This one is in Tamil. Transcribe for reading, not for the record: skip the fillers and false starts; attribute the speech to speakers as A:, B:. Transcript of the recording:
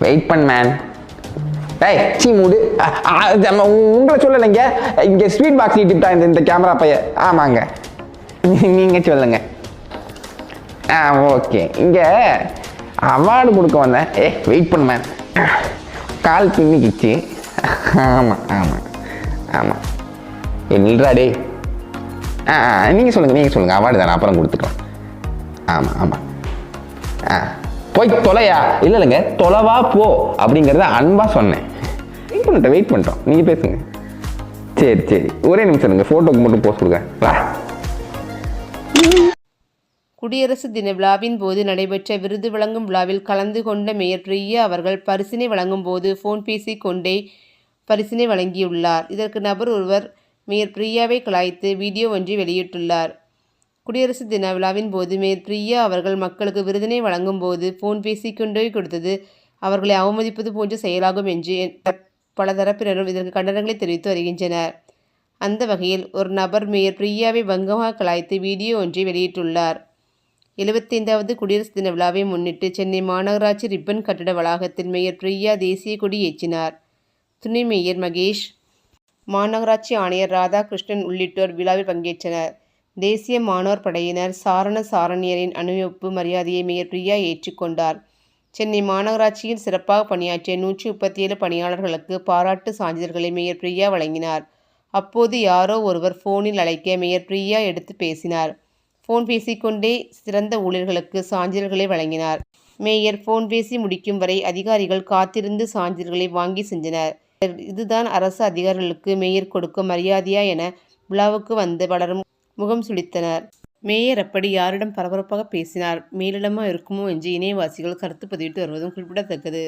A: வெயிட் பண்ண மேன். டேய் சீ மூடு. உங்களை சொல்லலைங்க, இங்கே ஸ்வீட் பாக்ஸ் நீட்டிட்டா இந்த கேமரா பைய. ஆமாங்க, நீங்கள் சொல்லுங்க. ஓகே, இங்கே அவார்டு கொடுக்க வந்தேன். வெயிட் பண்ண மேன். கால் பின்னிக்கிச்சு. ஆமாம் ஆமாம் ஆமாம். இல்லைடா டே. நீங்கள் சொல்லுங்கள் அவார்டு தானே, அப்புறம் கொடுத்துக்கலாம். ஆமாம் ஆமாம். போய் தொலையா? இல்லைங்க, தொலைவா போ அப்படிங்கிறத அன்பாக சொன்னேன். வெயிட் பண்ணிட்டோம், நீங்கள் பேசுங்க. சரி ஒரே நிமிஷம் இருங்க, ஃபோட்டோக்கு மட்டும் போஸ்ட் கொடுங்க.
B: குடியரசு தின விழாவின் போது நடைபெற்ற விருது வழங்கும் விழாவில் கலந்து கொண்ட மேயர் பிரியா அவர்கள் பரிசினை வழங்கும் போது போன் பேசி கொண்டே பரிசினை வழங்கியுள்ளார். இதற்கு நபர் ஒருவர் மேயர் பிரியாவை கலாய்த்து வீடியோ ஒன்றை வெளியிட்டுள்ளார். குடியரசு தின விழாவின் போது மேயர் பிரியா அவர்கள் மக்களுக்கு விருதினை வழங்கும் போது போன் பேசி கொண்டே கொடுத்தது அவர்களை அவமதிப்பது போன்ற செயலாகும் என்று பல தரப்பினரும் இதற்கு கண்டனங்களை தெரிவித்து வருகின்றனர். அந்த வகையில் ஒரு நபர் மேயர் பிரியாவை பங்கமாக கலாய்த்து வீடியோ ஒன்றை வெளியிட்டுள்ளார். 75வது குடியரசு தின விழாவை முன்னிட்டு சென்னை மாநகராட்சி ரிப்பன் கட்டட வளாகத்தில் மேயர் பிரியா தேசிய கொடி ஏற்றினார். துணை மேயர் மகேஷ், மாநகராட்சி ஆணையர் ராதாகிருஷ்ணன் உள்ளிட்டோர் விழாவில் பங்கேற்றனர். தேசிய மாணவர் படையினர் சாரண சாரணியரின் அணிவகுப்பு மரியாதையை மேயர் பிரியா ஏற்றுக்கொண்டார். சென்னை மாநகராட்சியில் சிறப்பாக பணியாற்றிய 137 பணியாளர்களுக்கு பாராட்டு சான்றிதழ்களை மேயர் பிரியா வழங்கினார். அப்போது யாரோ ஒருவர் போனில் அழைக்க மேயர் பிரியா எடுத்து பேசினார். போன் பேசிக்கொண்டே சிறந்த ஊழியர்களுக்கு சான்றிதழ்களை வழங்கினார். மேயர் போன் பேசி முடிக்கும் வரை அதிகாரிகள் காத்திருந்து சான்றிதழ்களை வாங்கி சென்றனர். இதுதான் அரசு அதிகாரிகளுக்கு மேயர் கொடுக்கும் மரியாதையா என விழாவுக்கு வந்து பலரும் முகம் சுளித்தனர். மேயர் அப்படி யாரிடம் பரபரப்பாக பேசினார், மேலிடமா இருக்குமோ என்று இணையவாசிகள் கருத்து பதிவிட்டு வருவதும் குறிப்பிடத்தக்கது.